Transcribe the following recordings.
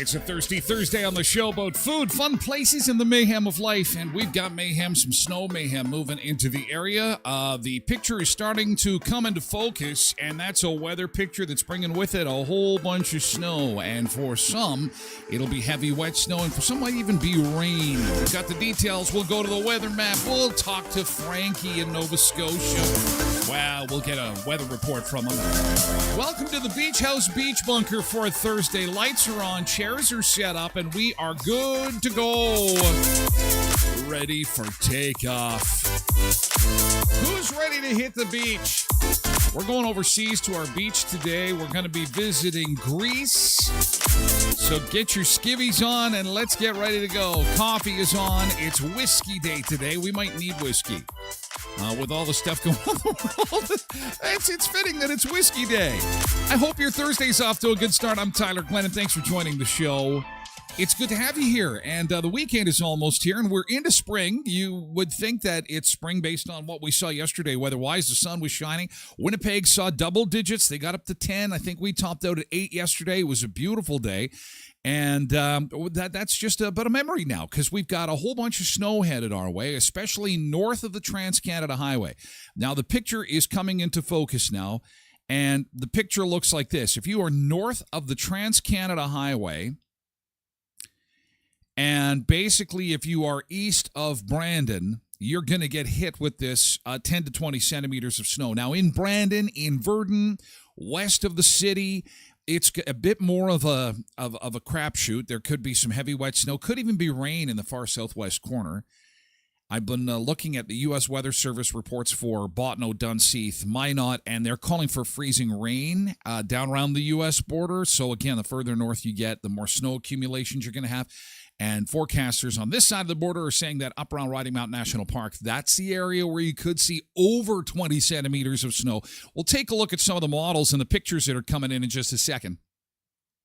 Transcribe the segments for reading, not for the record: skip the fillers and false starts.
It's a Thirsty Thursday on the show about food, fun places, and the mayhem of life. And we've got mayhem, some snow mayhem moving into the area. The picture is starting to come into focus, and that's a weather picture that's bringing with it a whole bunch of snow. And for some, it'll be heavy, wet snow, and for some might even be rain. We've got the details. We'll go to the weather map. We'll talk to Frankie in Nova Scotia. Wow, we'll get a weather report from him. Welcome to the Beach House Beach Bunker for a Thursday. Lights are on, chairs are set up, and we are good to go. Ready for takeoff. Who's ready to hit the beach? We're going overseas to our beach today. We're going to be visiting Greece. So get your skivvies on and let's get ready to go. Coffee is on. It's whiskey day today. We might need whiskey. With all the stuff going on in the world, it's fitting that it's whiskey day. I hope your Thursday's off to a good start. I'm Tyler Glenn, and thanks for joining the show. It's good to have you here, and the weekend is almost here, and we're into spring. You would think that it's spring based on what we saw yesterday weather-wise. The sun was shining. Winnipeg saw double digits. They got up to 10. I think we topped out at 8 yesterday. It was a beautiful day. And that's just about a memory now because we've got a whole bunch of snow headed our way, especially north of the Trans-Canada Highway. Now, the picture is coming into focus now, and the picture looks like this. If you are north of the Trans-Canada Highway, and basically if you are east of Brandon, you're going to get hit with this 10 to 20 centimeters of snow. Now, in Brandon, in Verdun, west of the city, it's a bit more of a crapshoot. There could be some heavy wet snow. Could even be rain in the far southwest corner. I've been looking at the U.S. Weather Service reports for Bottineau, Dunseith, Minot, and they're calling for freezing rain down around the U.S. border. So, again, the further north you get, the more snow accumulations you're going to have. And forecasters on this side of the border are saying that up around Riding Mountain National Park, that's the area where you could see over 20 centimeters of snow. We'll take a look at some of the models and the pictures that are coming in just a second,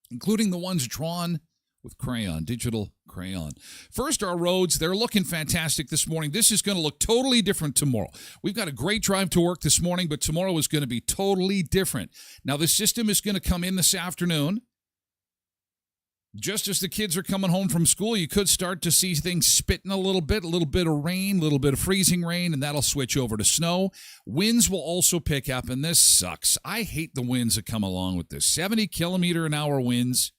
including the ones drawn with crayon, digital crayon. First, our roads, they're looking fantastic this morning. This is going to look totally different tomorrow. We've got a great drive to work this morning, but tomorrow is going to be totally different. Now, the system is going to come in this afternoon. Just as the kids are coming home from school, you could start to see things spitting a little bit of rain, a little bit of freezing rain, and that'll switch over to snow. Winds will also pick up, and this sucks. I hate the winds that come along with this. 70-kilometer-an-hour winds.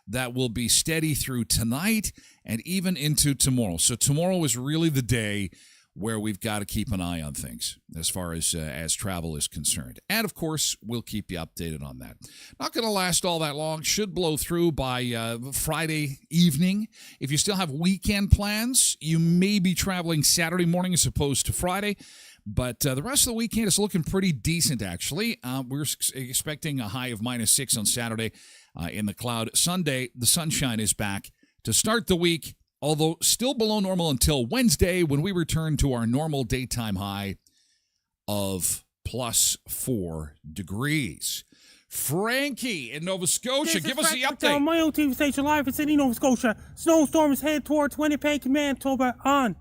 that will be steady through tonight and even into tomorrow. So tomorrow is really the day where we've got to keep an eye on things as far as travel is concerned. And, of course, we'll keep you updated on that. Not going to last all that long. Should blow through by Friday evening. If you still have weekend plans, you may be traveling Saturday morning as opposed to Friday. But the rest of the weekend is looking pretty decent, actually. We're expecting a high of -6 on Saturday in the cloud. Sunday, the sunshine is back to start the week, although still below normal until Wednesday when we return to our normal daytime high of +4 degrees. Frankie in Nova Scotia, give us the update. My own TV station live in Sydney, Nova Scotia. Snowstorm is headed towards Winnipeg and Manitoba on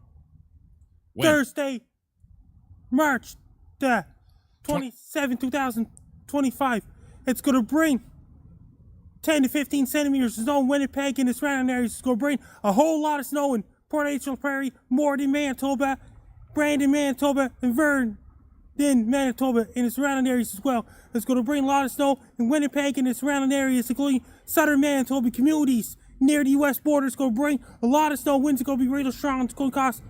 Thursday, March the 27th, 2025. It's going to bring 10 to 15 centimeters of snow in Winnipeg and the surrounding areas. It's going to bring a whole lot of snow in Port Angel Prairie, Morden, Manitoba, Brandon, Manitoba, and Vernon, Manitoba, and the surrounding areas as well. It's going to bring a lot of snow in Winnipeg and the surrounding areas, including southern Manitoba communities near the U.S. border. It's going to bring a lot of snow. Winds are going to be really strong. It's going to cause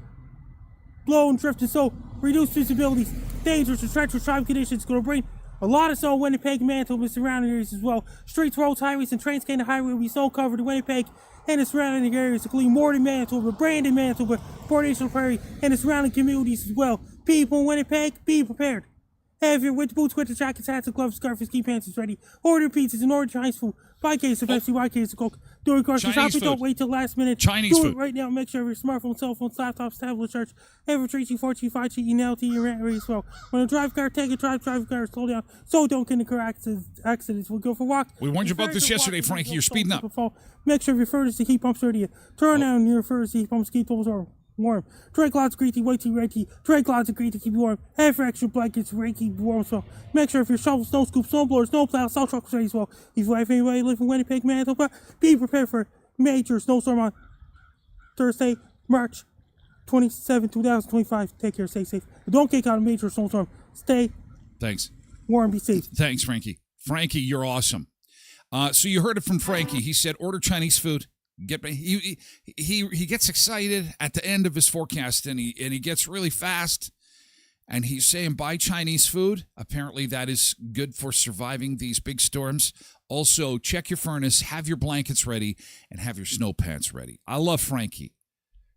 blow and drift and so reduced visibility, dangerous and treacherous driving conditions. It's going to bring a lot of snow in Winnipeg, Manitoba, and surrounding areas as well. Streets, roads, highways, and Trans-Canada Highway will be snow covered in Winnipeg and the surrounding areas, including Morden, Manitoba, Brandon, Manitoba, Port Angel Prairie, and the surrounding communities as well. People in Winnipeg, be prepared. Have your winter boots, winter jackets, hats, and gloves, scarves, ski pants, is ready. Order pizzas and order Chinese food. Buy case of Pepsi, buy case of Coke. During grocery shopping, don't wait till last minute. Chinese Do food. it right now. Make sure your smartphone, cell phones, laptops, tablets, charge. Ever 3G, 4G, 5G, email to your rent rate as well. When a drive car, take a drive car, slow down. So don't get in a car accidents. We'll go for a walk. We warned you about this yesterday, Frankie. You're speeding up. Make sure your furnace heat pumps ready. Turn down your furnace heat pumps, keep those warm. Drink lots of green tea, white tea, red tea. Drink lots of green tea, keep you warm. Have extra blankets, keep you warm as well. Make sure if your shovel, snow scoop, snow blower, snow plow, snow truck is ready as well. If you have anybody live in Winnipeg, Manitoba, be prepared for major snowstorm on Thursday, March 27, 2025. Take care, stay safe. Don't get caught in a major snowstorm. Stay warm, be safe. Thanks, Frankie. Frankie, you're awesome. So you heard it from Frankie. He said order Chinese food. He gets excited at the end of his forecast and he gets really fast and he's saying buy Chinese food. Apparently that is good for surviving these big storms. Also, check your furnace, have your blankets ready, and have your snow pants ready. I love Frankie.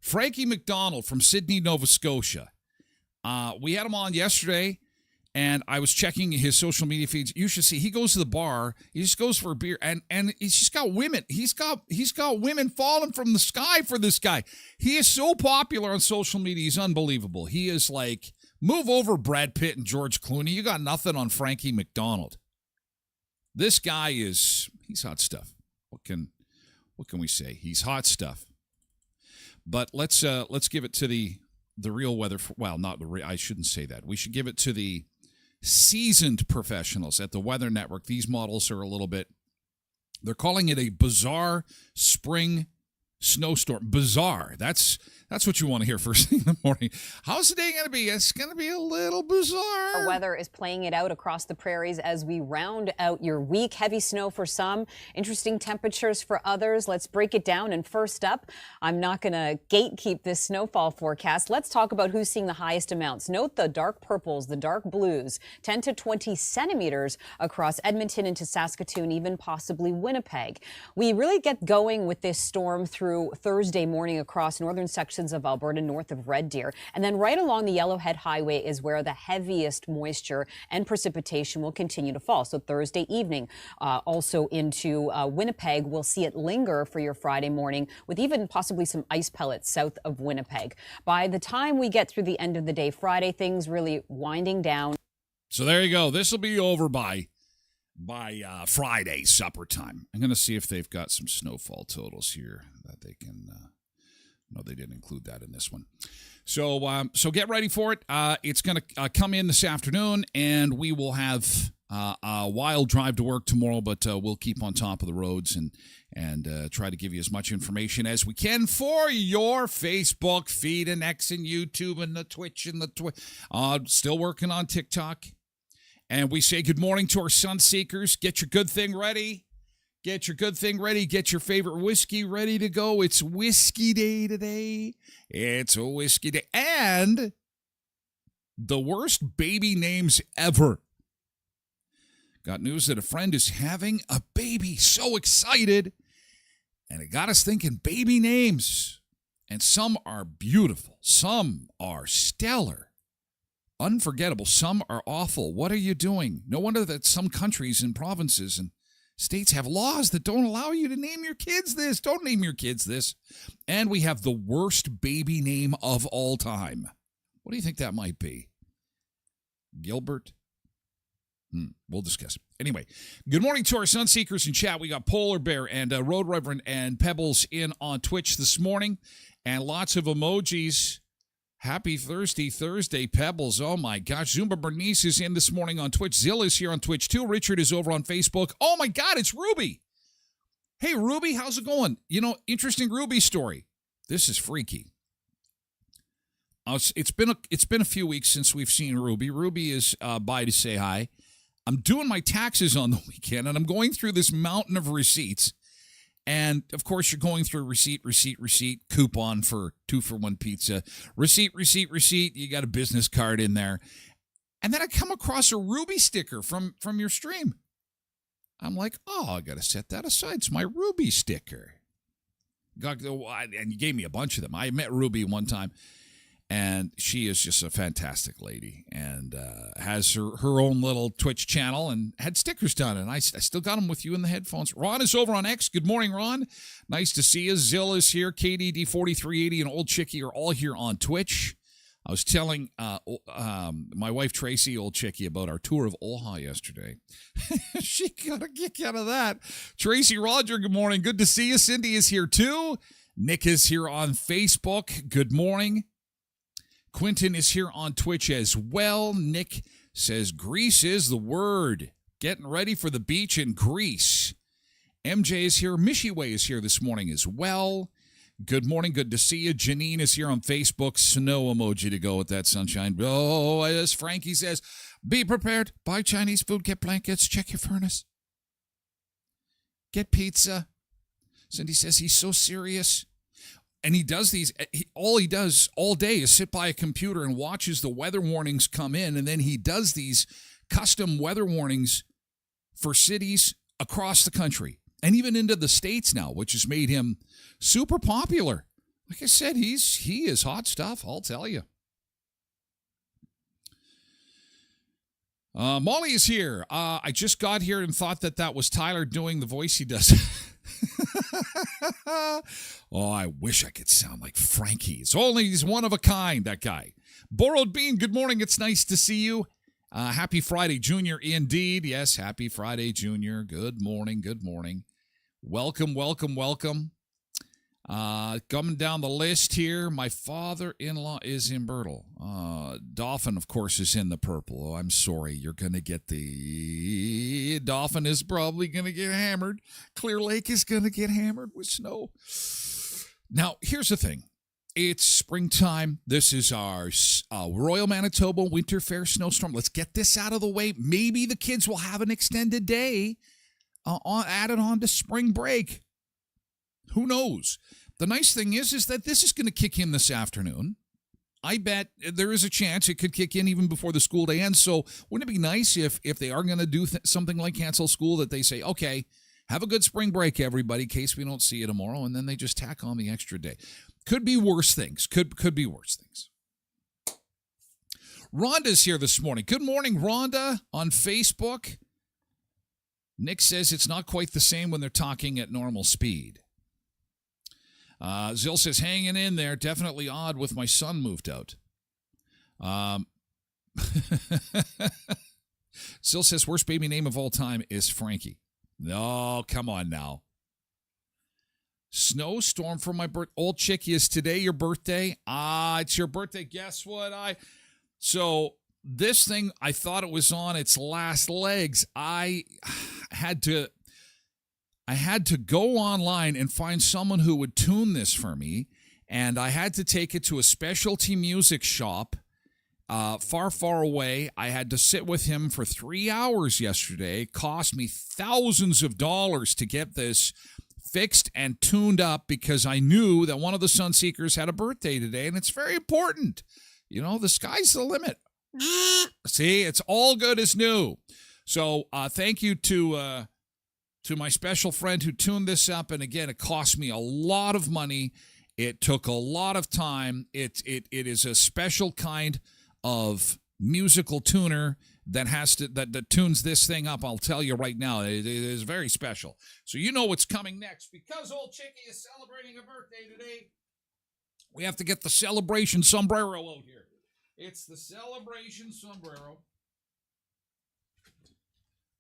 Frankie McDonald from Sydney, Nova Scotia. We had him on yesterday. And I was checking his social media feeds. You should see he goes to the bar. He just goes for a beer, and he's just got women. He's got women falling from the sky for this guy. He is so popular on social media. He's unbelievable. He is like move over Brad Pitt and George Clooney. You got nothing on Frankie McDonald. This guy he's hot stuff. What can we say? He's hot stuff. But let's give it to the real weather. I shouldn't say that. We should give it to the seasoned professionals at the Weather Network. These models are they're calling it a bizarre spring snowstorm. Bizarre. That's what you want to hear first thing in the morning. How's the day going to be? It's going to be a little bizarre. Our weather is playing it out across the prairies as we round out your week. Heavy snow for some, interesting temperatures for others. Let's break it down. And first up, I'm not going to gatekeep this snowfall forecast. Let's talk about who's seeing the highest amounts. Note the dark purples, the dark blues, 10 to 20 centimeters across Edmonton into Saskatoon, even possibly Winnipeg. We really get going with this storm through Thursday morning across northern sections of Alberta north of Red Deer. And then right along the Yellowhead Highway is where the heaviest moisture and precipitation will continue to fall. So Thursday evening, also into Winnipeg, we'll see it linger for your Friday morning with even possibly some ice pellets south of Winnipeg. By the time we get through the end of the day Friday, things really winding down. So there you go. This will be over by Friday supper time. I'm going to see if they've got some snowfall totals here that they can. No, they didn't include that in this one. So get ready for it. It's going to come in this afternoon, and we will have a wild drive to work tomorrow, but we'll keep on top of the roads and try to give you as much information as we can for your Facebook feed and X and YouTube and the Twitch and still working on TikTok. And we say good morning to our sun seekers. Get your good thing ready. Get your good thing ready. Get your favorite whiskey ready to go. It's whiskey day today. It's a whiskey day. And the worst baby names ever. Got news that a friend is having a baby. So excited. And it got us thinking baby names. And some are beautiful. Some are stellar. Unforgettable. Some are awful. What are you doing? No wonder that some countries and provinces and states have laws that don't allow you to name your kids this. Don't name your kids this. And we have the worst baby name of all time. What do you think that might be? Gilbert? We'll discuss it. Anyway, good morning to our Sunseekers in chat. We got Polar Bear and Road Reverend and Pebbles in on Twitch this morning. And lots of emojis. Happy Thursday, Pebbles. Oh, my gosh. Zumba Bernice is in this morning on Twitch. Zill is here on Twitch, too. Richard is over on Facebook. Oh, my God, it's Ruby. Hey, Ruby, how's it going? You know, interesting Ruby story. This is freaky. It's been a few weeks since we've seen Ruby. Ruby is by to say hi. I'm doing my taxes on the weekend, and I'm going through this mountain of receipts. And, of course, you're going through receipt, coupon for 2-for-1 pizza. Receipt. You got a business card in there. And then I come across a Ruby sticker from your stream. I'm like, oh, I got to set that aside. It's my Ruby sticker. And you gave me a bunch of them. I met Ruby one time. And she is just a fantastic lady and has her own little Twitch channel and had stickers done. And I still got them with you in the headphones. Ron is over on X. Good morning, Ron. Nice to see you. Zill is here. KDD4380 and Old Chickie are all here on Twitch. I was telling my wife, Tracy, Old Chickie, about our tour of Oha yesterday. She got a kick out of that. Tracy Roger, good morning. Good to see you. Cindy is here, too. Nick is here on Facebook. Good morning. Quentin is here on Twitch as well. Nick says Greece is the word. Getting ready for the beach in Greece. MJ is here. Mishiway is here this morning as well. Good morning. Good to see you. Janine is here on Facebook. Snow emoji to go with that sunshine. Oh, as Frankie says, be prepared. Buy Chinese food. Get blankets. Check your furnace. Get pizza. Cindy says he's so serious. And he does these, all he does all day is sit by a computer and watches the weather warnings come in. And then he does these custom weather warnings for cities across the country and even into the States now, which has made him super popular. Like I said, he is hot stuff, I'll tell you. Molly is here. I just got here and thought that was Tyler doing the voice he does. Oh, I wish I could sound like Frankie. He's one of a kind, that guy. Borrowed Bean, good morning. It's nice to see you. Happy Friday, Junior, indeed. Yes, happy Friday, Junior. Good morning, good morning. Welcome. Coming down the list here, my father-in-law is in Bertle. Dolphin, of course, is in the purple. Oh, I'm sorry. You're going to get the... Dolphin is probably going to get hammered. Clear Lake is going to get hammered with snow. Now, here's the thing. It's springtime. This is our Royal Manitoba Winter Fair snowstorm. Let's get this out of the way. Maybe the kids will have an extended day added on to spring break. Who knows? The nice thing is that this is going to kick in this afternoon. I bet there is a chance it could kick in even before the school day ends. So wouldn't it be nice if they are going to do something like cancel school that they say, okay, have a good spring break, everybody, in case we don't see you tomorrow, and then they just tack on the extra day. Could be worse things. Could be worse things. Rhonda's here this morning. Good morning, Rhonda, on Facebook. Nick says it's not quite the same when they're talking at normal speed. Zill says, hanging in there. Definitely odd with my son moved out. Zill says, worst baby name of all time is Frankie. No, come on now. Snowstorm for my birthday. Old Chickie, is today your birthday? It's your birthday. Guess what? So this thing, I thought it was on its last legs. I had to go online and find someone who would tune this for me, and I had to take it to a specialty music shop far, far away. I had to sit with him for 3 hours yesterday. It cost me thousands of dollars to get this fixed and tuned up because I knew that one of the Sunseekers had a birthday today, and it's very important. You know, the sky's the limit. See, it's all good as new. So thank you to my special friend who tuned this up. And again, it cost me a lot of money. It took a lot of time. It is a special kind of musical tuner that tunes this thing up. I'll tell you right now, it is very special. So you know what's coming next. Because old Chickie is celebrating a birthday today, we have to get the celebration sombrero out here. It's the celebration sombrero.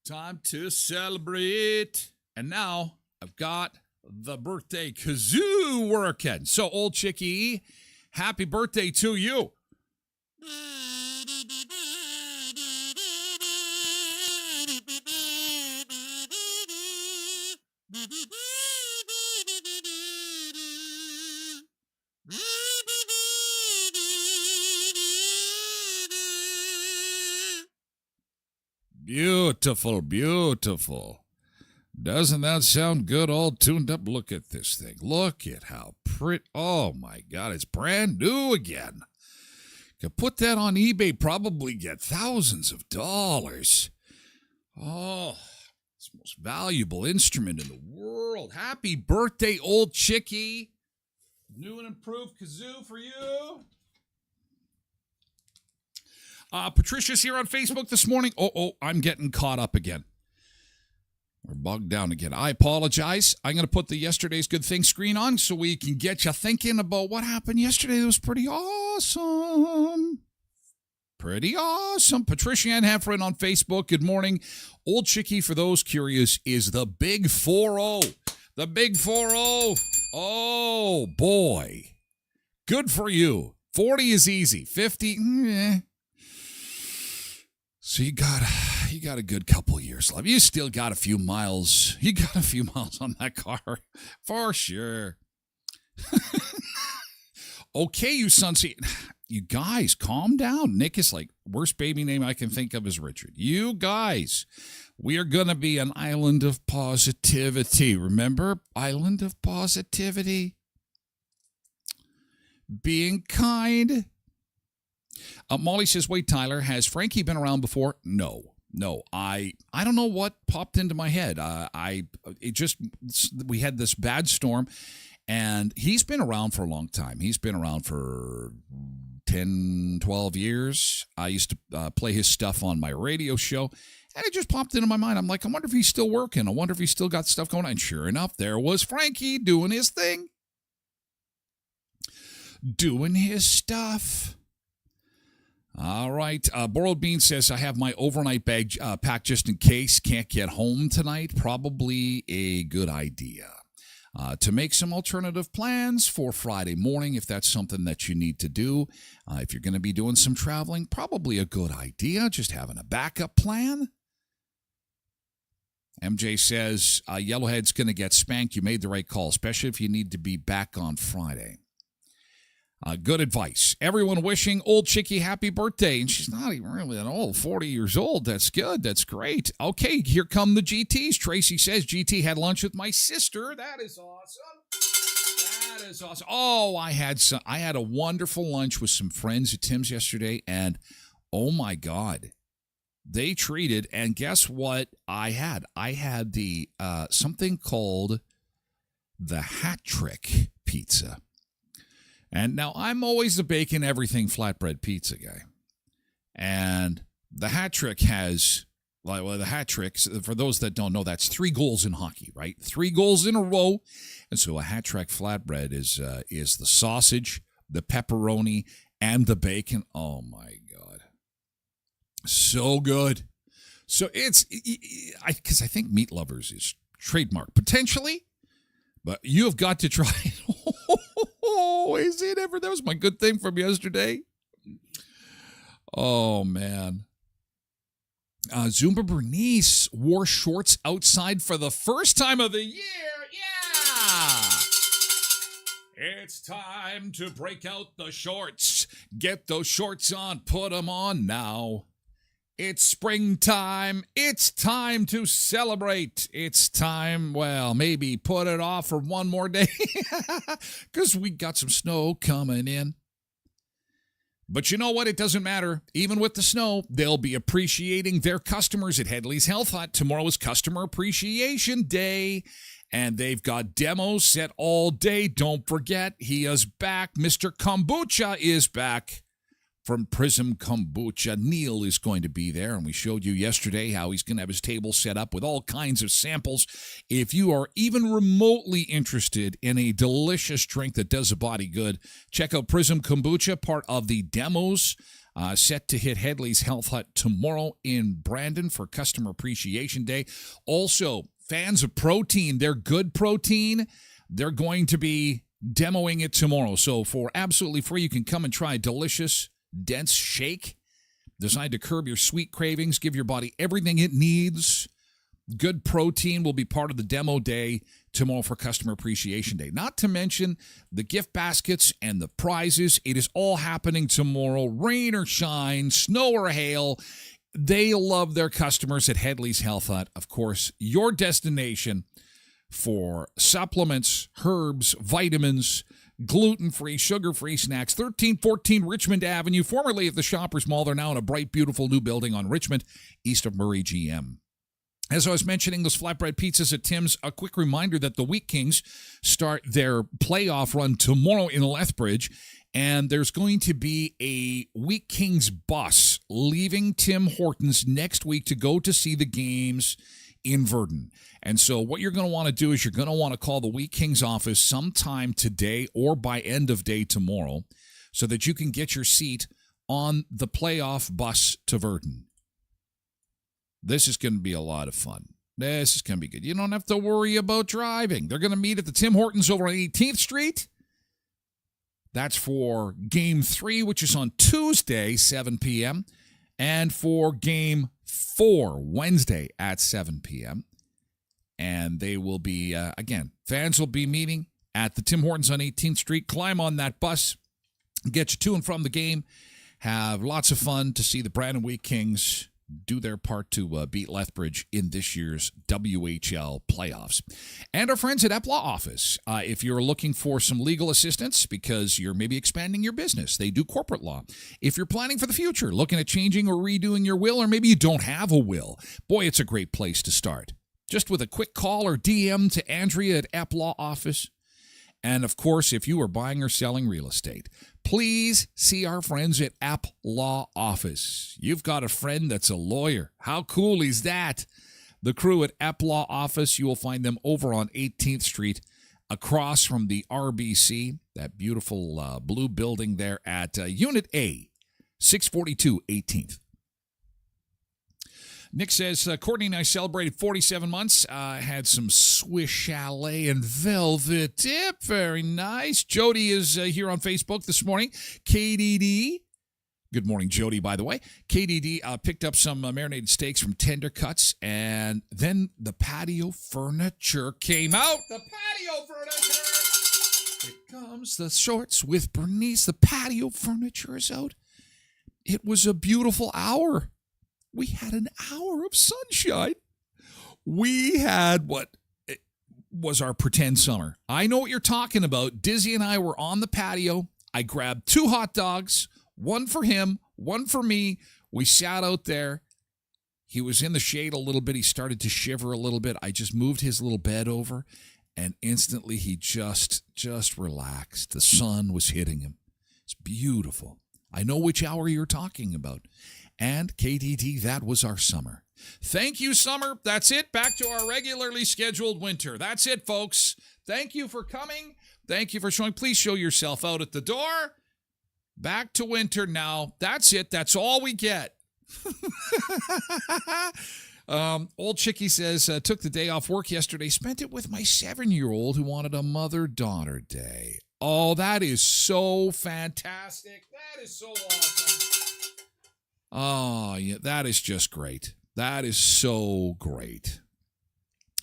Time to celebrate. And now I've got the birthday kazoo working. So old Chickie, happy birthday to you. Beautiful, beautiful. Doesn't that sound good all tuned up? Look at this thing. Look at how pretty. Oh, my God. It's brand new again. Could put that on eBay, probably get thousands of dollars. Oh, it's the most valuable instrument in the world. Happy birthday, old Chickie. New and improved kazoo for you. Patricia's here on Facebook this morning. Oh, I'm getting caught up again. We're bogged down again. I apologize. I'm going to put the Yesterday's Good Thing screen on so we can get you thinking about what happened yesterday. It was pretty awesome. Pretty awesome. Patricia Ann Heffron on Facebook. Good morning. Old Chickie, for those curious, is the Big 4-0. The Big 4-0. Oh, boy. Good for you. 40 is easy. 50, So you got a good couple years left. You still got a few miles. You got a few miles on that car, for sure. Okay, you Sunseeker. You guys, calm down. Nick is like, worst baby name I can think of is Richard. You guys, we are going to be an island of positivity. Remember? Island of positivity. Being kind. Molly says, wait, Tyler, has Frankie been around before? No. I don't know what popped into my head. We had this bad storm, and he's been around for a long time. He's been around for 10, 12 years. I used to play his stuff on my radio show, and it just popped into my mind. I'm like, I wonder if he's still working. I wonder if he's still got stuff going on. And sure enough, there was Frankie doing his thing. Doing his stuff. All right. Borrowed Bean says, I have my overnight bag packed just in case. Can't get home tonight. Probably a good idea. To make some alternative plans for Friday morning, if that's something that you need to do. If you're going to be doing some traveling, probably a good idea. Just having a backup plan. MJ says, Yellowhead's going to get spanked. You made the right call, especially if you need to be back on Friday. Good advice. Everyone wishing old Chickie happy birthday. And she's not even really that old, 40 years old. That's good. That's great. Okay, here come the GTs. Tracy says, GT had lunch with my sister. That is awesome. That is awesome. Oh, I had a wonderful lunch with some friends at Tim's yesterday. And, oh, my God. They treated, and guess what I had? I had the something called the Hat Trick Pizza. And now I'm always the bacon everything flatbread pizza guy. And the Hat Trick has, well, the Hat Trick, for those that don't know, that's 3 goals in hockey, right? 3 goals in a row. And so a Hat Trick flatbread is the sausage, the pepperoni, and the bacon. Oh, my God. So good. So because I think Meat Lovers is trademark, potentially. But you have got to try it. Oh, is it ever? That was my good thing from yesterday. Oh, man. Zumba Bernice wore shorts outside for the first time of the year. Yeah! It's time to break out the shorts. shorts. Get those shorts on. Put them on now. It's springtime. It's time to celebrate. It's time, well, maybe put it off for one more day because we got some snow coming in. But you know what? It doesn't matter. Even with the snow, they'll be appreciating their customers at Headley's Health Hut. Tomorrow is Customer Appreciation Day, and they've got demos set all day. Don't forget, he is back. Mr. Kombucha is back from Prism Kombucha. Neil is going to be there, and we showed you yesterday how he's going to have his table set up with all kinds of samples. If you are even remotely interested in a delicious drink that does the body good, check out Prism Kombucha, part of the demos set to hit Headley's Health Hut tomorrow in Brandon for Customer Appreciation Day. Also, fans of protein, they're good protein. They're going to be demoing it tomorrow. So for absolutely free, you can come and try a delicious dense shake designed to curb your sweet cravings, give your body everything it needs. Good protein will be part of the demo day tomorrow for Customer Appreciation Day. Not to mention the gift baskets and the prizes. It is all happening tomorrow. Rain or shine, snow or hail. They love their customers at Headley's Health Hut. Of course, your destination for supplements, herbs, vitamins, gluten-free, sugar-free snacks. 1314 Richmond Avenue, formerly at the Shoppers Mall. They're now in a bright, beautiful new building on Richmond, east of Murray GM. As I was mentioning, those flatbread pizzas at Tim's, a quick reminder that the Wheat Kings start their playoff run tomorrow in Lethbridge, and there's going to be a Wheat Kings bus leaving Tim Hortons next week to go to see the games in Verdun. And so what you're going to want to do is you're going to want to call the Wheat Kings office sometime today or by end of day tomorrow so that you can get your seat on the playoff bus to Verdun. This is going to be a lot of fun. This is going to be good. You don't have to worry about driving. They're going to meet at the Tim Hortons over on 18th Street. That's for Game 3, which is on Tuesday, 7 p.m., and for Game 4, Wednesday at 7 p.m. And they will be, again, fans will be meeting at the Tim Hortons on 18th Street. Climb on that bus, get you to and from the game, have lots of fun to see the Brandon Wheat Kings do their part to beat Lethbridge in this year's WHL playoffs. And our friends at Eplaw Office, if you're looking for some legal assistance because you're maybe expanding your business, they do corporate law. If you're planning for the future, looking at changing or redoing your will, or maybe you don't have a will, boy, it's a great place to start. Just with a quick call or DM to Andrea at Eplaw Office. And, of course, if you are buying or selling real estate, please see our friends at App Law Office. You've got a friend that's a lawyer. How cool is that? The crew at App Law Office, you will find them over on 18th Street, across from the RBC, that beautiful blue building there at Unit A, 642 18th. Nick says, Courtney and I celebrated 47 months. Had some Swiss Chalet and Velvet Dip. Very nice. Jody is here on Facebook this morning. KDD. Good morning, Jody, by the way. KDD picked up some marinated steaks from Tender Cuts, and then the patio furniture came out. The patio furniture! Here comes the shorts with Bernice. The patio furniture is out. It was a beautiful hour. We had an hour of sunshine. We had what was our pretend summer. I know what you're talking about. Dizzy and I were on the patio. I grabbed 2 hot dogs, one for him, one for me. We sat out there. He was in the shade a little bit. He started to shiver a little bit. I just moved his little bed over, and instantly he just relaxed. The sun was hitting him. It's beautiful. I know which hour you're talking about. And KDD, that was our summer. Thank you, summer. That's it. Back to our regularly scheduled winter. That's it, folks. Thank you for coming. Thank you for showing. Please show yourself out at the door. Back to winter now. That's it. That's all we get. Old Chickie says, took the day off work yesterday. Spent it with my 7-year-old who wanted a mother-daughter day. Oh, that is so fantastic. That is so awesome. Oh, yeah, that is just great. That is so great.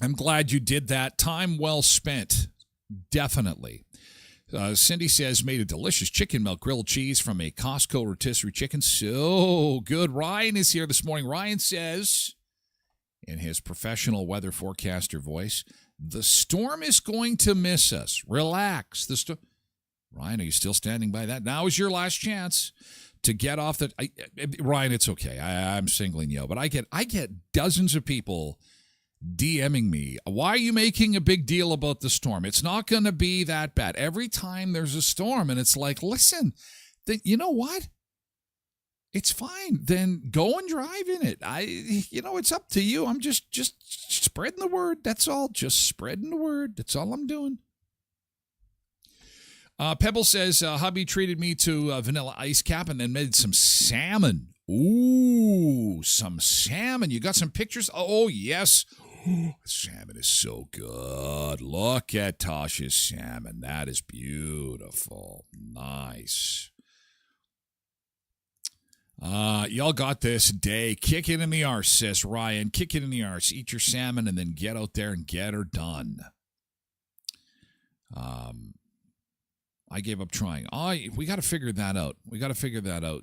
I'm glad you did that. Time well spent. Definitely. Cindy says, made a delicious chicken milk grilled cheese from a Costco rotisserie chicken. So good. Ryan is here this morning. Ryan says, in his professional weather forecaster voice, the storm is going to miss us. Relax. Ryan, are you still standing by that? Now is your last chance to get off the... Ryan, it's okay. I'm singling you out. But I get dozens of people DMing me. Why are you making a big deal about the storm? It's not going to be that bad. Every time there's a storm, and it's like, listen, you know what? It's fine. Then go and drive in it. It's up to you. I'm just spreading the word. That's all. Just spreading the word. That's all I'm doing. Pebble says, hubby treated me to vanilla ice cap and then made some salmon. Ooh, some salmon. You got some pictures? Oh, yes. Salmon is so good. Look at Tasha's salmon. That is beautiful. Nice. Y'all got this day. Kick it in the arse, says Ryan. Kick it in the arse. Eat your salmon and then get out there and get her done. I gave up trying. We got to figure that out.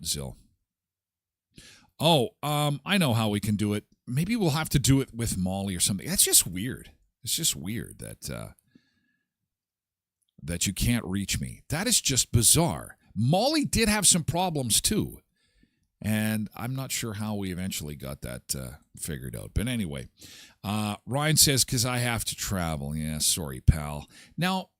Zill. I know how we can do it. Maybe we'll have to do it with Molly or something. That's just weird. It's just weird that you can't reach me. That is just bizarre. Molly did have some problems too. And I'm not sure how we eventually got that figured out. But anyway, Ryan says, because I have to travel. Yeah, sorry, pal. Now,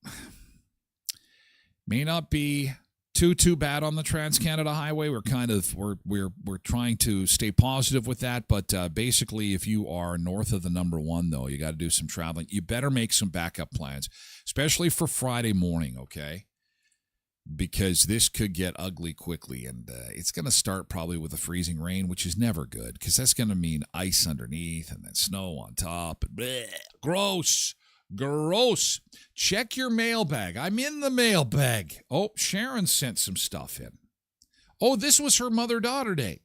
may not be too bad on the Trans-Canada Highway. We're trying to stay positive with that. But basically, if you are north of the number 1, though, you got to do some traveling. You better make some backup plans, especially for Friday morning, okay? Because this could get ugly quickly, and it's going to start probably with a freezing rain, which is never good, because that's going to mean ice underneath and then snow on top. Blech, gross. Check your mailbag. I'm in the mailbag. Oh, Sharon sent some stuff in. Oh, this was her mother-daughter day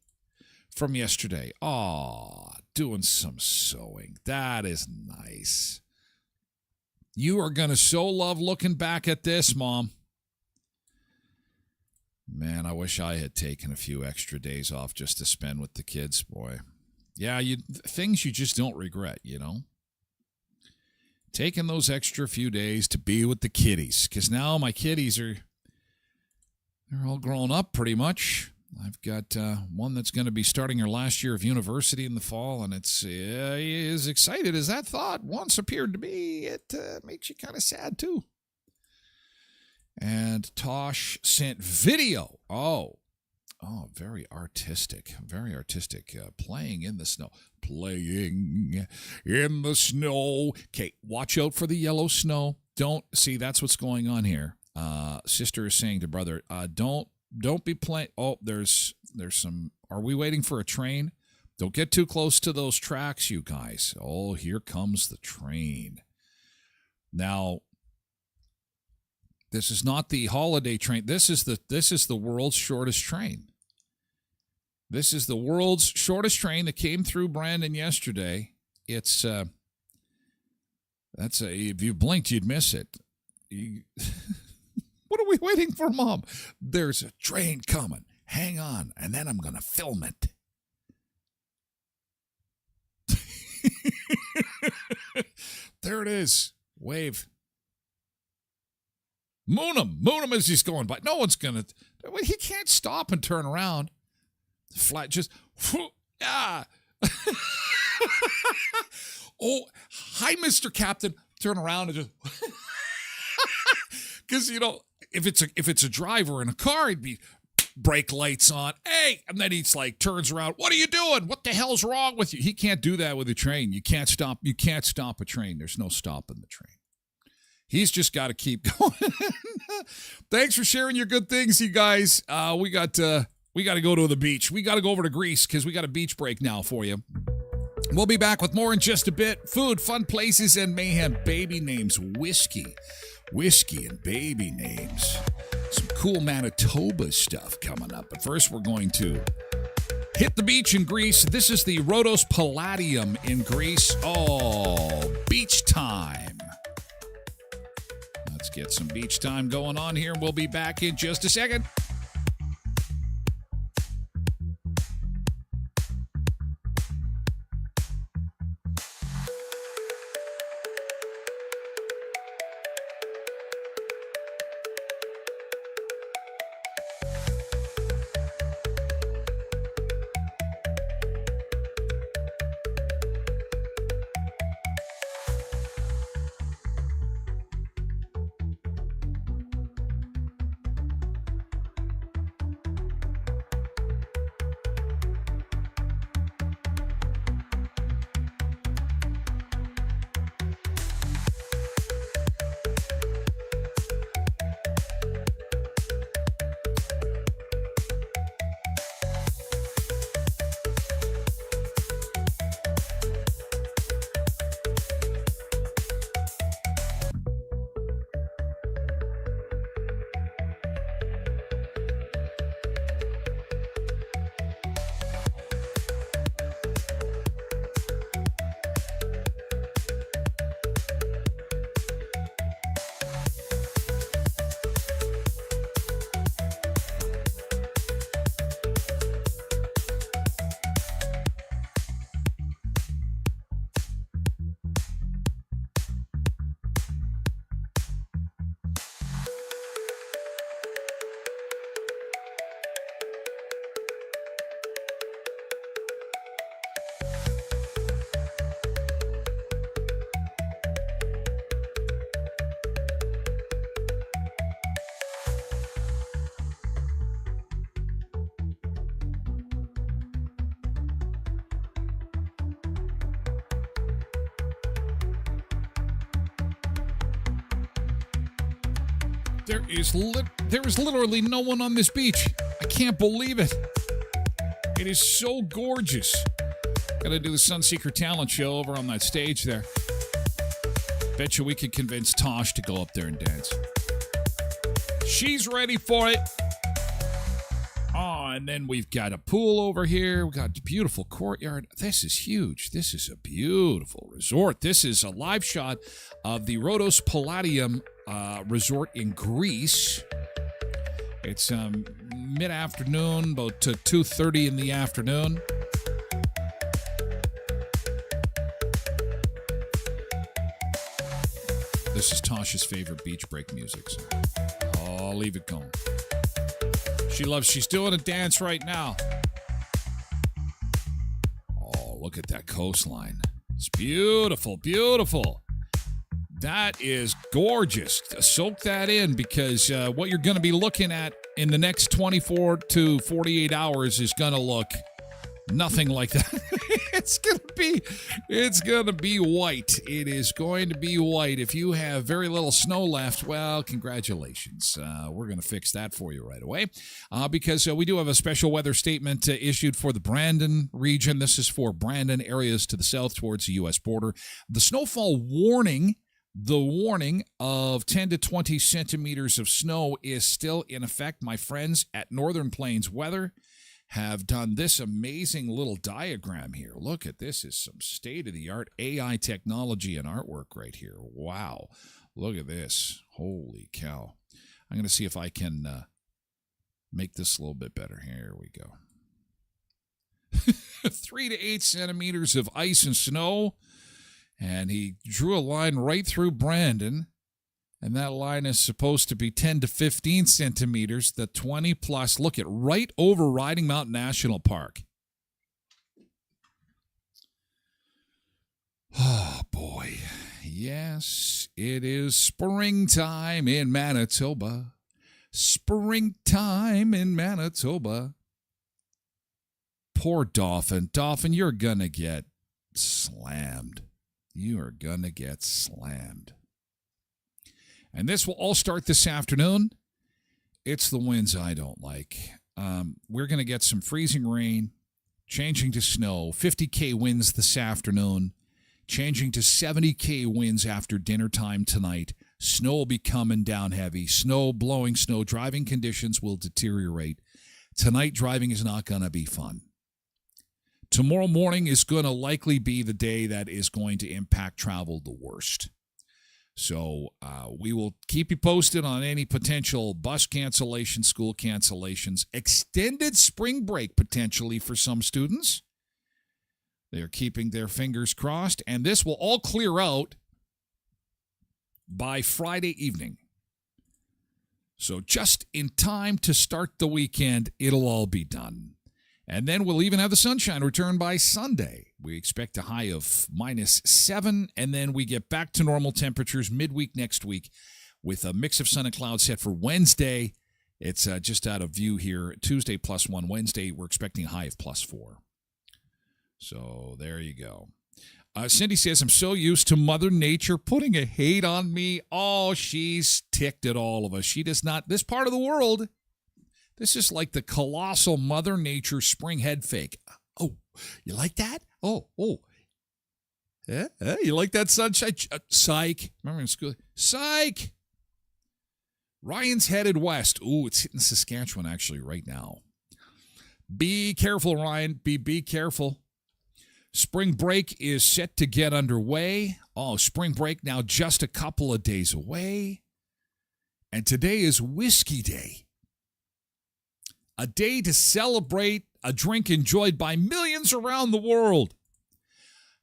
from yesterday. Oh, doing some sewing. That is nice. You are going to so love looking back at this, Mom. Man, I wish I had taken a few extra days off just to spend with the kids, boy. Yeah, things you just don't regret, you know? Taking those extra few days to be with the kiddies, because now my kiddies they're all grown up pretty much. I've got one that's going to be starting her last year of university in the fall, and it's as excited as that thought once appeared to be. It makes you kind of sad, too. And Tosh sent video. Oh, very artistic. Playing in the snow. Okay, watch out for the yellow snow. Don't see. That's what's going on here. Sister is saying to brother, don't be playing. Oh, there's some. Are we waiting for a train? Don't get too close to those tracks, you guys. Oh, here comes the train. Now, this is not the holiday train. This is the world's shortest train. This is the world's shortest train that came through Brandon yesterday. It's if you blinked, you'd miss it. What are we waiting for, Mom? There's a train coming. Hang on, and then I'm going to film it. There it is. Wave. Moon him as he's going by. No one's going to... He can't stop and turn around. Flat just... Ah. Oh, hi, Mr. Captain. Turn around and just... Because, if it's a driver in a car, he'd be brake lights on. Hey! And then he's like, turns around. What are you doing? What the hell's wrong with you? He can't do that with a train. You can't stop a train. There's no stopping the train. He's just got to keep going. Thanks for sharing your good things, you guys. We got to go to the beach. We got to go over to Greece because we got a beach break now for you. We'll be back with more in just a bit. Food, fun places, and mayhem. Baby names, whiskey and baby names. Some cool Manitoba stuff coming up. But first, we're going to hit the beach in Greece. This is the Rhodos Palladium in Greece. Oh, beach time. Let's get some beach time going on here. We'll be back in just a second. There is literally no one on this beach. I can't believe it. It is so gorgeous. Gotta do the Sunseeker Talent Show over on that stage there. Bet you we could convince Tosh to go up there and dance. She's ready for it. Oh, and then we've got a pool over here. We've got a beautiful courtyard. This is huge. This is a beautiful resort. This is a live shot of the Rhodos Palladium resort in Greece. It's mid-afternoon, about 2:30 in the afternoon. This is Tasha's favorite beach break music. So I'll leave it going. She's doing a dance right now. Oh, look at that coastline. It's beautiful, beautiful. That is gorgeous. Soak that in, because what you're going to be looking at in the next 24 to 48 hours is going to look nothing like that. It's going to be white. It is going to be white. If you have very little snow left, well, congratulations. We're going to fix that for you right away, because we do have a special weather statement issued for the Brandon region. This is for Brandon, areas to the south towards the U.S. border. The snowfall warning, the warning of 10 to 20 centimeters of snow is still in effect. My friends at Northern Plains Weather have done this amazing little diagram here. Look at this. Is some state-of-the-art AI technology and artwork right here. Wow. Look at this. Holy cow. I'm going to see if I can make this a little bit better. Here we go. 3 to 8 centimeters of ice and snow. And he drew a line right through Brandon. And that line is supposed to be 10 to 15 centimeters, the 20 plus. Look at right over Riding Mountain National Park. Oh, boy. Yes, it is springtime in Manitoba. Springtime in Manitoba. Poor Dolphin. Dolphin, you're going to get slammed. You are going to get slammed. And this will all start this afternoon. It's the winds I don't like. We're going to get some freezing rain, changing to snow, 50K winds this afternoon, changing to 70K winds after dinner time tonight. Snow will be coming down heavy. Snow, blowing snow, driving conditions will deteriorate. Tonight, driving is not going to be fun. Tomorrow morning is going to likely be the day that is going to impact travel the worst. So we will keep you posted on any potential bus cancellations, school cancellations, extended spring break potentially for some students. They're keeping their fingers crossed, and this will all clear out by Friday evening. So just in time to start the weekend, it'll all be done. And then we'll even have the sunshine return by Sunday. We expect a high of -7, and then we get back to normal temperatures midweek next week with a mix of sun and clouds set for Wednesday. It's just out of view here. Tuesday +1. Wednesday, we're expecting a high of +4. So there you go. Cindy says, I'm so used to Mother Nature putting a hate on me. Oh, she's ticked at all of us. She does not. This part of the world, this is like the colossal Mother Nature spring head fake. Oh, you like that? Oh. Yeah, you like that sunshine? Psych. Remember in school? Psych. Ryan's headed west. Ooh, it's hitting Saskatchewan actually right now. Be careful, Ryan. Be careful. Spring break is set to get underway. Oh, spring break now just a couple of days away. And today is Whiskey Day. A day to celebrate a drink enjoyed by millions around the world.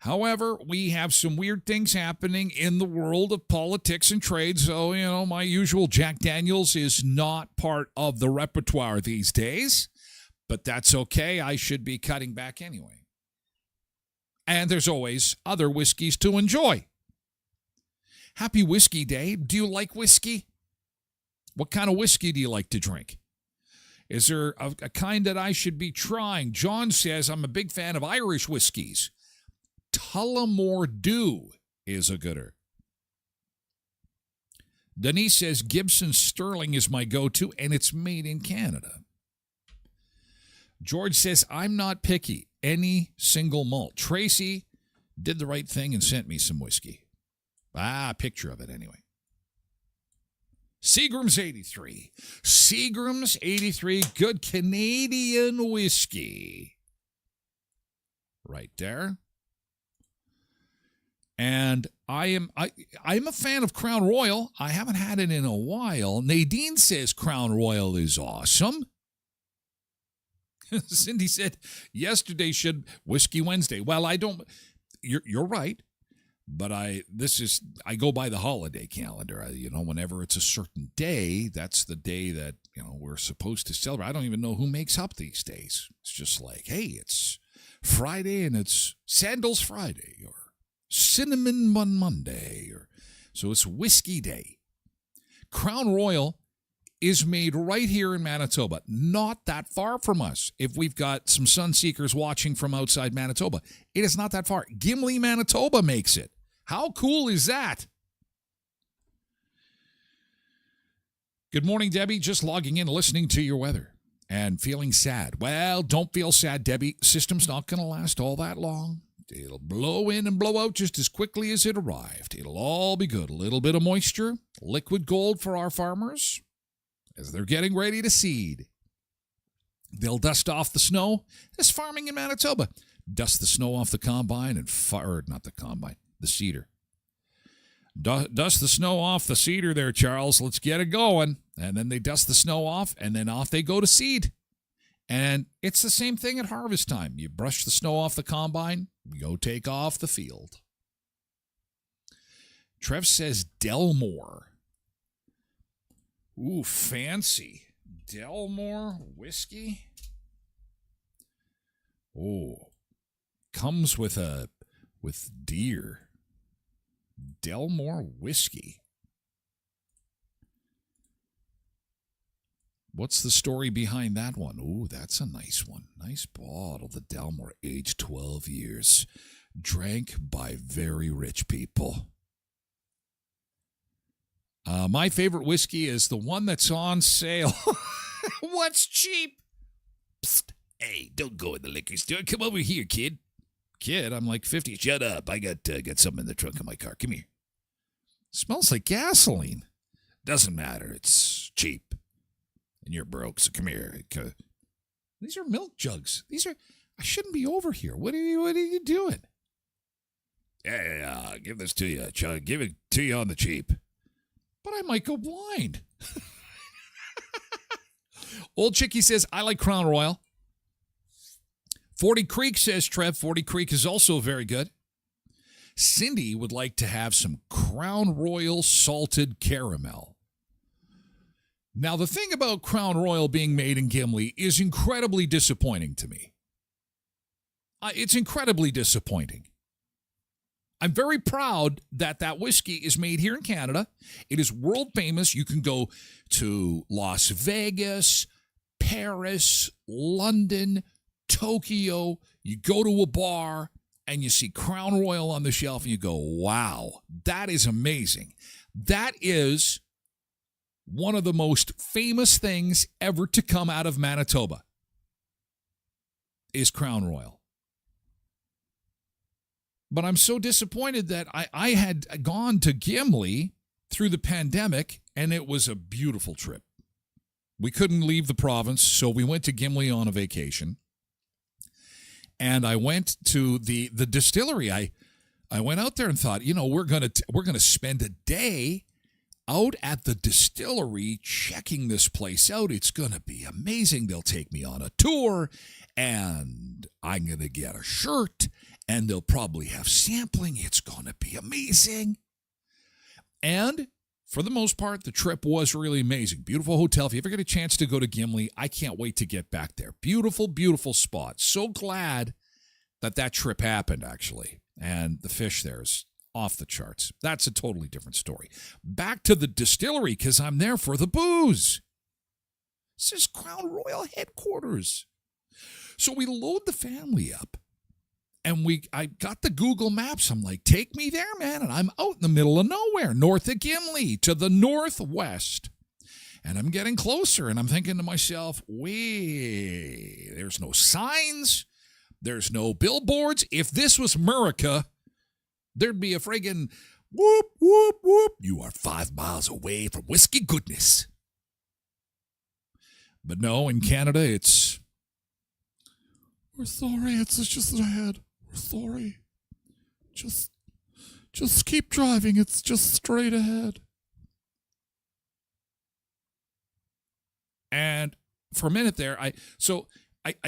However, we have some weird things happening in the world of politics and trade, so, my usual Jack Daniels is not part of the repertoire these days. But that's okay. I should be cutting back anyway. And there's always other whiskeys to enjoy. Happy Whiskey Day. Do you like whiskey? What kind of whiskey do you like to drink? Is there a kind that I should be trying? John says, I'm a big fan of Irish whiskeys. Tullamore Dew is a gooder. Denise says, Gibson Sterling is my go-to, and it's made in Canada. George says, I'm not picky. Any single malt. Tracy did the right thing and sent me some whiskey. A picture of it anyway. Seagram's 83. Seagram's 83. Good Canadian whiskey. Right there. And I'm a fan of Crown Royal. I haven't had it in a while. Nadine says Crown Royal is awesome. Cindy said yesterday should Whiskey Wednesday. Well, I don't. You're right, but I go by the holiday calendar. Whenever it's a certain day, that's the day that we're supposed to celebrate. I don't even know who makes up these days. It's just like, hey, it's Friday and it's Sandals Friday or Cinnamon Bun Monday, so it's Whiskey Day. Crown Royal is made right here in Manitoba, not that far from us. If we've got some sun seekers watching from outside Manitoba, it is not that far. Gimli, Manitoba makes it. How cool is that? Good morning, Debbie. Just logging in, listening to your weather and feeling sad. Well, don't feel sad, Debbie. System's not going to last all that long. It'll blow in and blow out just as quickly as it arrived. It'll all be good. A little bit of moisture, liquid gold for our farmers as they're getting ready to seed. They'll dust off the snow. This farming in Manitoba. Dust the snow off the combine and the seeder. Dust the snow off the seeder there, Charles. Let's get it going. And then they dust the snow off, and then off they go to seed. And it's the same thing at harvest time. You brush the snow off the combine, you go take off the field. Trev says Delmore. Ooh, fancy. Delmore whiskey. Oh, comes with deer. Delmore whiskey. What's the story behind that one? Ooh, that's a nice one. Nice bottle. The Delmore, aged 12 years. Drank by very rich people. My favorite whiskey is the one that's on sale. What's cheap? Psst. Hey, don't go in the liquor store. Come over here, kid. Kid, I'm like 50. Shut up. I got something in the trunk of my car. Come here. Smells like gasoline. Doesn't matter. It's cheap. And you're broke, so come here. These are milk jugs. I shouldn't be over here. What are you doing? Yeah, give this to you. Give it to you on the cheap. But I might go blind. Old Chickie says, I like Crown Royal. 40 Creek says, Trev, 40 Creek is also very good. Cindy would like to have some Crown Royal salted caramel. Now, the thing about Crown Royal being made in Gimli is incredibly disappointing to me. It's incredibly disappointing. I'm very proud that that whiskey is made here in Canada. It is world famous. You can go to Las Vegas, Paris, London, Tokyo. You go to a bar and you see Crown Royal on the shelf and you go, wow, that is amazing. That is one of the most famous things ever to come out of Manitoba is Crown Royal. But I'm so disappointed that I had gone to Gimli through the pandemic, and it was a beautiful trip. We couldn't leave the province, so we went to Gimli on a vacation. And I went to the distillery. I went out there and thought, we're gonna spend a day out at the distillery checking this place out. It's gonna be amazing. They'll take me on a tour, and I'm gonna get a shirt. And they'll probably have sampling. It's going to be amazing. And for the most part, the trip was really amazing. Beautiful hotel. If you ever get a chance to go to Gimli, I can't wait to get back there. Beautiful, beautiful spot. So glad that trip happened, actually. And the fish there is off the charts. That's a totally different story. Back to the distillery, because I'm there for the booze. This is Crown Royal headquarters. So we load the family up. And I got the Google Maps. I'm like, take me there, man. And I'm out in the middle of nowhere, north of Gimli, to the northwest. And I'm getting closer, and I'm thinking to myself, wait, there's no signs. There's no billboards. If this was America, there'd be a friggin' whoop, whoop, whoop. You are 5 miles away from whiskey goodness. But no, in Canada, it's, we're sorry, it's just ahead. We're sorry. Just keep driving. It's just straight ahead. And for a minute there, I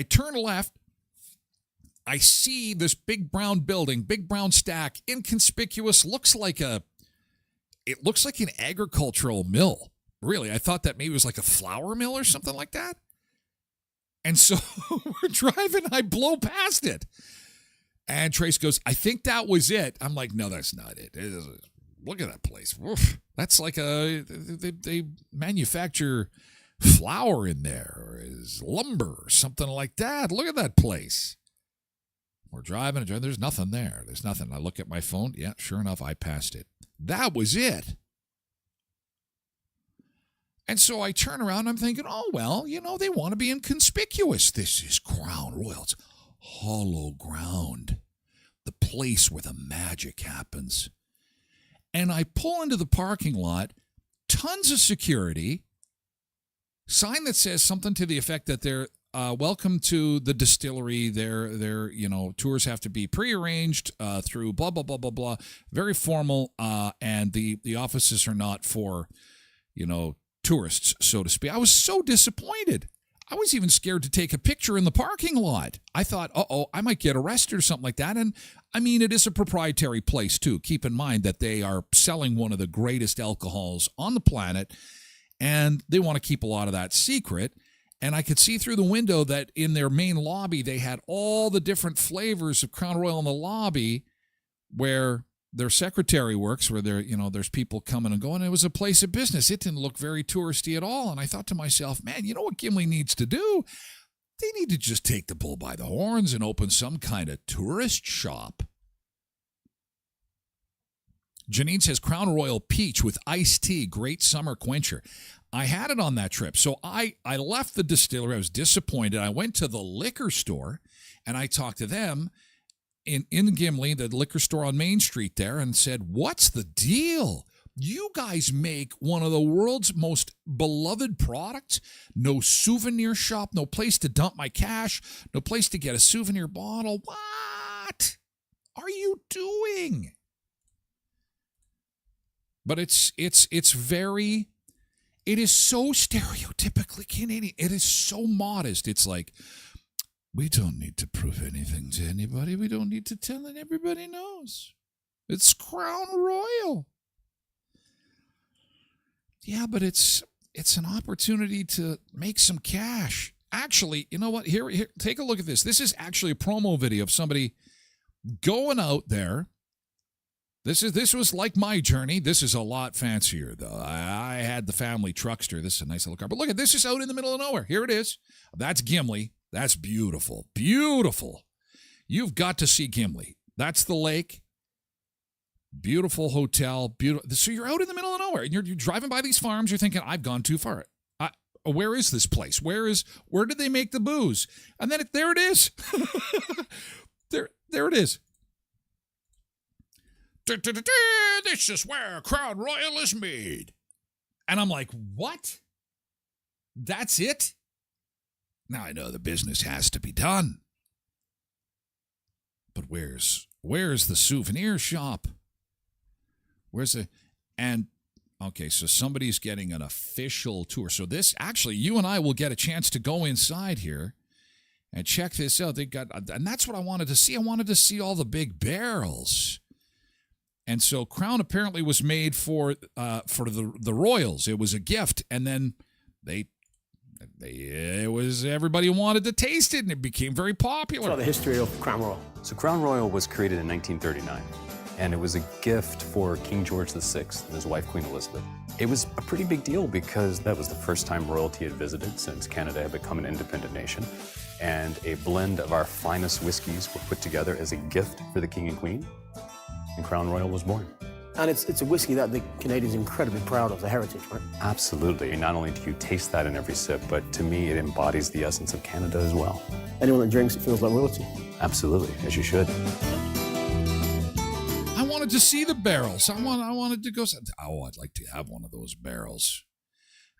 turn left. I see this big brown building, big brown stack, inconspicuous, looks like an agricultural mill. Really, I thought that maybe it was like a flour mill or something like that. And so we're driving, I blow past it. And Trace goes, I think that was it. I'm like, no, that's not it. Look at that place. Oof. That's like they manufacture flour in there, or is lumber or something like that. Look at that place. We're driving, there's nothing there. There's nothing. I look at my phone. Yeah, sure enough, I passed it. That was it. And so I turn around, I'm thinking, oh, well, they want to be inconspicuous. This is Crown Royal. It's hollow ground, the place where the magic happens. And I pull into the parking lot, tons of security, sign that says something to the effect that they're welcome to the distillery. Their tours have to be prearranged through blah, blah, blah, blah, blah. Very formal, and the offices are not for, tourists, so to speak. I was so disappointed. I was even scared to take a picture in the parking lot. I thought, I might get arrested or something like that. And I mean, it is a proprietary place too. Keep in mind that they are selling one of the greatest alcohols on the planet, and they want to keep a lot of that secret. And I could see through the window that in their main lobby, they had all the different flavors of Crown Royal in the lobby where their secretary works, where there's people coming and going. It was a place of business. It didn't look very touristy at all. And I thought to myself, man, you know what Gimli needs to do? They need to just take the bull by the horns and open some kind of tourist shop. Janine says Crown Royal Peach with iced tea, great summer quencher. I had it on that trip. So I left the distillery. I was disappointed. I went to the liquor store and I talked to them in Gimli, the liquor store on Main Street there, and said, what's the deal? You guys make one of the world's most beloved products. No souvenir shop, no place to dump my cash, no place to get a souvenir bottle. What? are you doing? But it is so stereotypically Canadian. It is so modest. It's like, we don't need to prove anything to anybody. We don't need to tell it. Everybody knows. It's Crown Royal. Yeah, but it's an opportunity to make some cash. Actually, you know what? Here, take a look at this. This is actually a promo video of somebody going out there. This was like my journey. This is a lot fancier, though. I had the family truckster. This is a nice little car. But look at this. Is out in the middle of nowhere. Here it is. That's Gimli. That's beautiful. Beautiful. You've got to see Gimli. That's the lake. Beautiful hotel. Beautiful. So you're out in the middle of nowhere, and you're driving by these farms. You're thinking, I've gone too far. Where is this place? Where did they make the booze? And then there it is. there it is. This is where Crown Royal is made. And I'm like, what? That's it? Now I know the business has to be done. But where's the souvenir shop? Okay, so somebody's getting an official tour. So this, actually, you and I will get a chance to go inside here and check this out. And that's what I wanted to see. I wanted to see all the big barrels. And so Crown apparently was made for the royals. It was a gift, and then everybody wanted to taste it, and it became very popular. What's the history of Crown Royal? So Crown Royal was created in 1939, and it was a gift for King George VI and his wife, Queen Elizabeth. It was a pretty big deal because that was the first time royalty had visited since Canada had become an independent nation, and a blend of our finest whiskeys were put together as a gift for the King and Queen, and Crown Royal was born. And it's a whiskey that the Canadians are incredibly proud of, the heritage, right? Absolutely. Not only do you taste that in every sip, but to me, it embodies the essence of Canada as well. Anyone that drinks it feels like royalty. Absolutely, as you should. I wanted to see the barrels. I wanted to go. I'd like to have one of those barrels.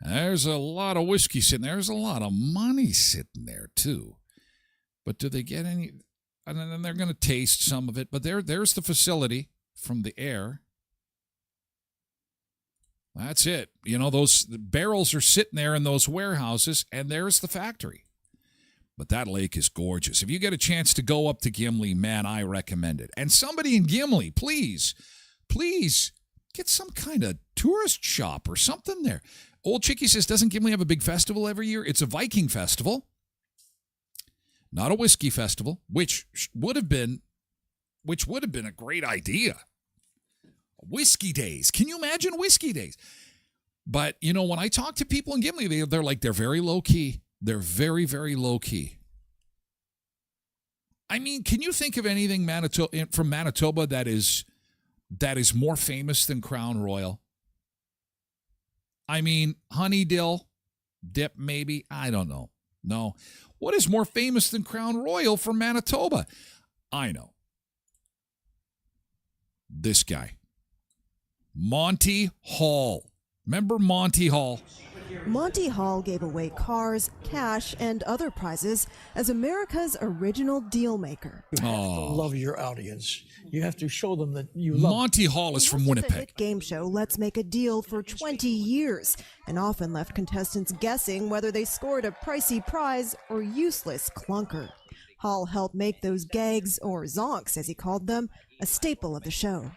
There's a lot of whiskey sitting there. There's a lot of money sitting there, too. But do they get any? And then they're going to taste some of it. But there's the facility from the air. That's it. You know, the barrels are sitting there in those warehouses, and there's the factory. But that lake is gorgeous. If you get a chance to go up to Gimli, man, I recommend it. And somebody in Gimli, please get some kind of tourist shop or something there. Old Chicky says, doesn't Gimli have a big festival every year? It's a Viking festival, not a whiskey festival, which would have been a great idea. Whiskey days. Can you imagine whiskey days? But, you know, when I talk to people in Gimli, they're very low key. They're very, very low key. I mean, can you think of anything from Manitoba that is more famous than Crown Royal? I mean, honey dill dip, maybe. I don't know. No. What is more famous than Crown Royal from Manitoba? I know. This guy. Monty Hall. Remember Monty Hall? Monty Hall gave away cars, cash, and other prizes as America's original deal maker. You have to love your audience. You have to show them that you love Monty Hall is from Winnipeg. The hit game show Let's Make a Deal for 20 years and often left contestants guessing whether they scored a pricey prize or useless clunker. Hall helped make those gags, or zonks as he called them, a staple of the show.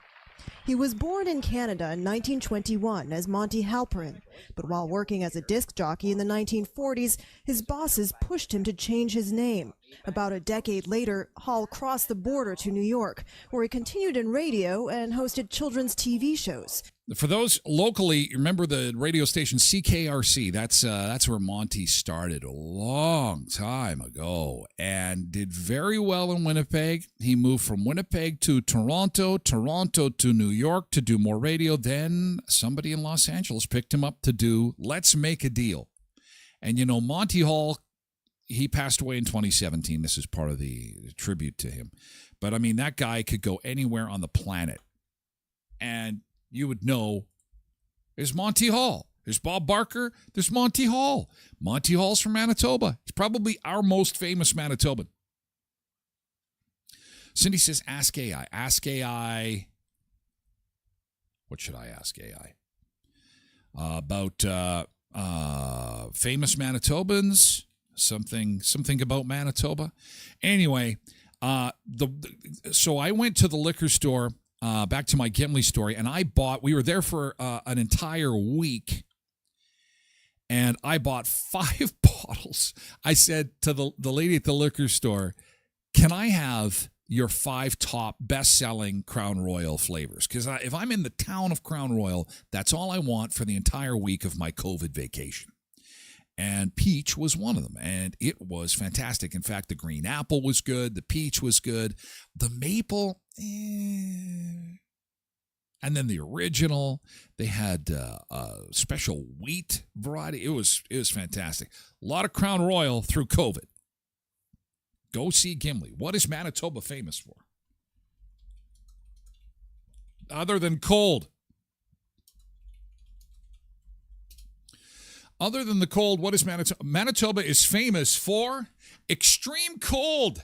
He was born in Canada in 1921 as Monty Halperin, but while working as a disc jockey in the 1940s, his bosses pushed him to change his name. About a decade later, Hall crossed the border to New York, where he continued in radio and hosted children's TV shows. For those locally, remember the radio station CKRC. That's where Monty started a long time ago and did very well in Winnipeg. He moved from Winnipeg to Toronto to New York to do more radio. Then somebody in Los Angeles picked him up to do Let's Make a Deal. And, you know, Monty Hall, he passed away in 2017. This is part of the tribute to him. But, I mean, that guy could go anywhere on the planet. And you would know there's Monty Hall. There's Bob Barker. There's Monty Hall. Monty Hall's from Manitoba. He's probably our most famous Manitoban. Cindy says, ask AI. Ask AI. What should I ask AI? About famous Manitobans. Something about Manitoba. Anyway, so I went to the liquor store, back to my Gimli story, and we were there for an entire week, and I bought 5 bottles. I said to the lady at the liquor store, can I have your 5 top best-selling Crown Royal flavors? Because if I'm in the town of Crown Royal, that's all I want for the entire week of my COVID vacation. And peach was one of them, and it was fantastic. In fact, the green apple was good. The peach was good. The maple, And then the original, they had a special wheat variety. It was fantastic. A lot of Crown Royal through COVID. Go see Gimli. What is Manitoba famous for? Other than cold. Other than the cold, what is Manitoba? Manitoba is famous for extreme cold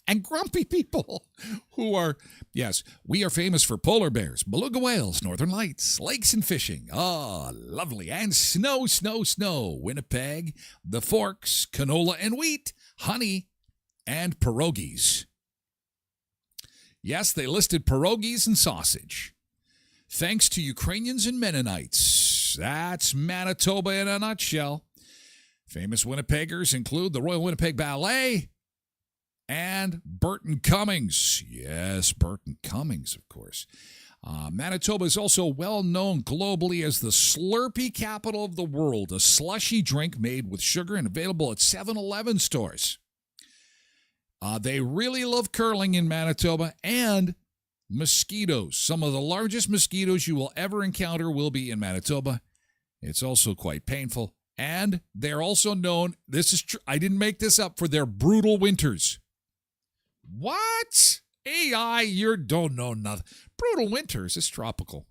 and grumpy people who are, yes, we are famous for polar bears, beluga whales, northern lights, lakes and fishing. Oh, lovely. And snow, snow, snow. Winnipeg, the Forks, canola and wheat, honey, and pierogies. Yes, they listed pierogies and sausage. Thanks to Ukrainians and Mennonites. That's Manitoba in a nutshell. Famous Winnipeggers include the Royal Winnipeg Ballet and Burton Cummings. Yes, Burton Cummings, of course. Manitoba is also well known globally as the Slurpee capital of the world, a slushy drink made with sugar and available at 7-Eleven stores. They really love curling in Manitoba, and mosquitoes. Some of the largest mosquitoes you will ever encounter will be in Manitoba. It's also quite painful. And they're also known, this is true, I didn't make this up, for their brutal winters. What? AI, you don't know nothing. Brutal winters, it's tropical.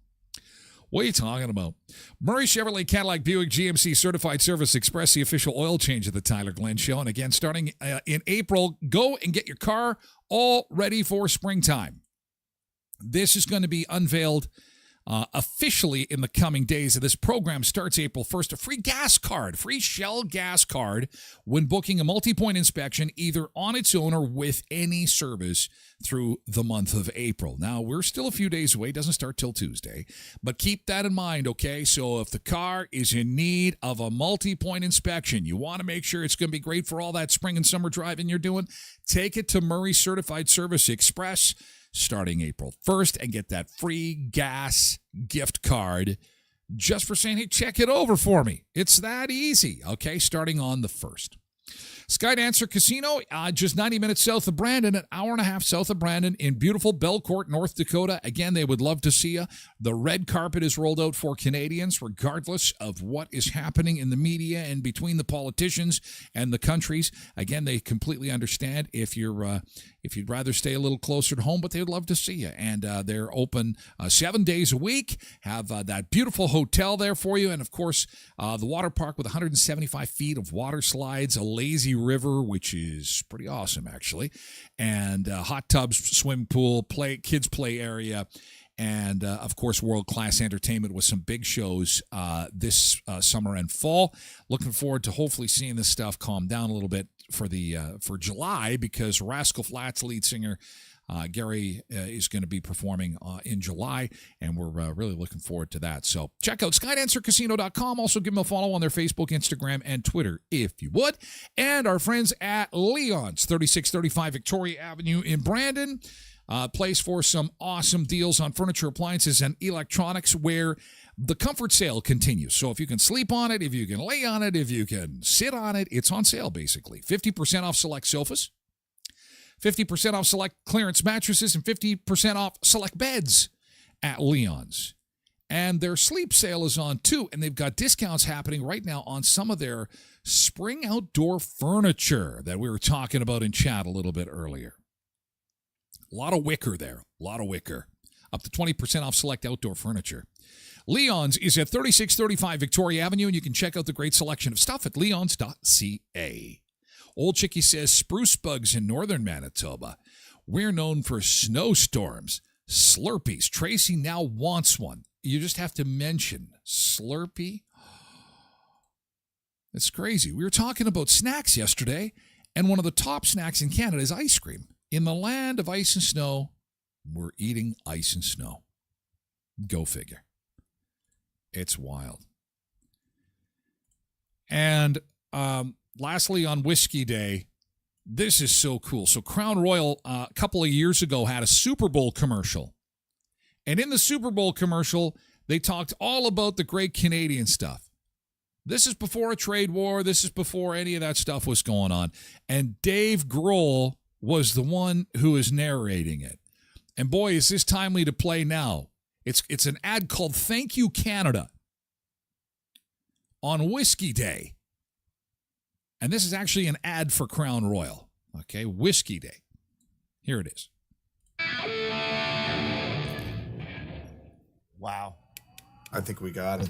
What are you talking about? Murray Chevrolet Cadillac Buick GMC Certified Service Express, the official oil change of the Tyler Glen Show. And again, starting in April, go and get your car all ready for springtime. This is going to be unveiled officially in the coming days. This program starts April 1st. A free gas card, free Shell gas card when booking a multi-point inspection, either on its own or with any service through the month of April. Now, we're still a few days away. It doesn't start till Tuesday. But keep that in mind, okay? So if the car is in need of a multi-point inspection, you want to make sure it's going to be great for all that spring and summer driving you're doing, take it to Murray Certified Service Express starting April 1st and get that free gas gift card just for saying, hey, check it over for me. It's that easy, okay, starting on the 1st. Skydancer Casino, just 90 minutes south of Brandon, an hour and a half south of Brandon in beautiful Belcourt, North Dakota. Again, they would love to see you. The red carpet is rolled out for Canadians, regardless of what is happening in the media and between the politicians and the countries. Again, they completely understand if you'd rather stay a little closer to home, but they would love to see you. And they're open 7 days a week, have that beautiful hotel there for you, and, of course, the water park with 175 feet of water slides, a lazy river, which is pretty awesome, actually, and hot tubs, swim pool, kids play area, and, of course, world-class entertainment with some big shows this summer and fall. Looking forward to hopefully seeing this stuff calm down a little bit for July, because Rascal Flatts lead singer Gary is going to be performing in July, and we're really looking forward to that. So check out SkydancerCasino.com. Also give them a follow on their Facebook, Instagram, and Twitter if you would. And our friends at Leon's, 3635 Victoria Avenue in Brandon. Place for some awesome deals on furniture, appliances, and electronics, where the comfort sale continues. So if you can sleep on it, if you can lay on it, if you can sit on it, it's on sale, basically. 50% off select sofas, 50% off select clearance mattresses, and 50% off select beds at Leon's. And their sleep sale is on, too, and they've got discounts happening right now on some of their spring outdoor furniture that we were talking about in chat a little bit earlier. A lot of wicker there. A lot of wicker. Up to 20% off select outdoor furniture. Leon's is at 3635 Victoria Avenue, and you can check out the great selection of stuff at leons.ca. Old Chickie says spruce bugs in northern Manitoba. We're known for snowstorms, Slurpees. Tracy now wants one. You just have to mention Slurpee. It's crazy. We were talking about snacks yesterday, and one of the top snacks in Canada is ice cream. In the land of ice and snow, we're eating ice and snow. Go figure. It's wild. And lastly, on Whiskey Day, this is so cool. So Crown Royal, a couple of years ago, had a Super Bowl commercial. And in the Super Bowl commercial, they talked all about the great Canadian stuff. This is before a trade war. This is before any of that stuff was going on. And Dave Grohl was the one who is narrating it. And boy, is this timely to play now. It's an ad called Thank You Canada on Whiskey Day. And this is actually an ad for Crown Royal. Okay, Whiskey Day. Here it is. Wow. I think we got it.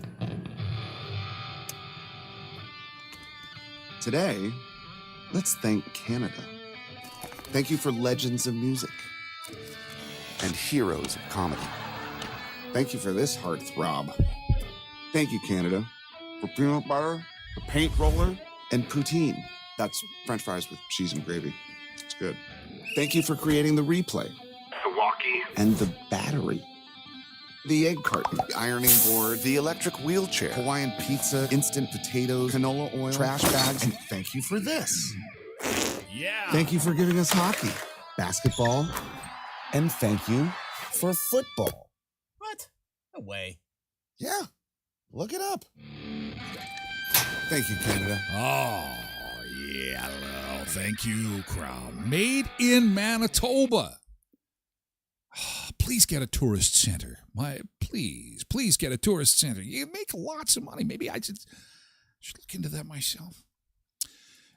Today, let's thank Canada. Thank you for legends of music and heroes of comedy. Thank you for this heartthrob. Thank you, Canada, for peanut butter, the paint roller, and poutine. That's French fries with cheese and gravy. It's good. Thank you for creating the replay, the walkie, and the battery. The egg carton, the ironing board, the electric wheelchair, Hawaiian pizza, instant potatoes, canola oil, trash bags, and thank you for this. Yeah. Thank you for giving us hockey, basketball, and thank you for football. What? No way. Yeah, look it up. Thank you, Canada. Oh, yeah. Well, thank you, Crown. Made in Manitoba. Please get a tourist center. Please get a tourist center. You make lots of money. Maybe I should look into that myself.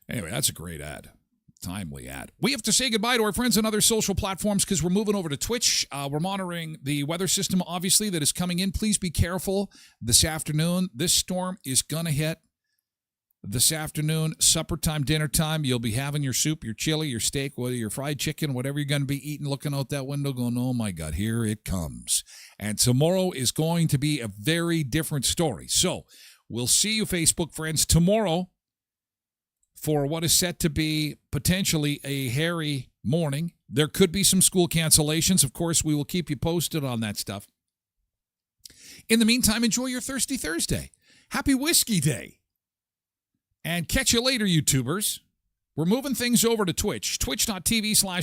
Anyway, that's a great ad. Timely ad. We have to say goodbye to our friends on other social platforms because we're moving over to Twitch. We're monitoring the weather system, obviously, that is coming in. Please be careful this afternoon. This storm is going to hit this afternoon, supper time, dinner time. You'll be having your soup, your chili, your steak, whether your fried chicken, whatever you're going to be eating, looking out that window going, oh my God, here it comes. And tomorrow is going to be a very different story. So we'll see you, Facebook friends, tomorrow for what is set to be potentially a hairy morning. There could be some school cancellations. Of course, we will keep you posted on that stuff. In the meantime, enjoy your Thirsty Thursday. Happy Whiskey Day. And catch you later, YouTubers. We're moving things over to Twitch, twitch.tv/Tyler.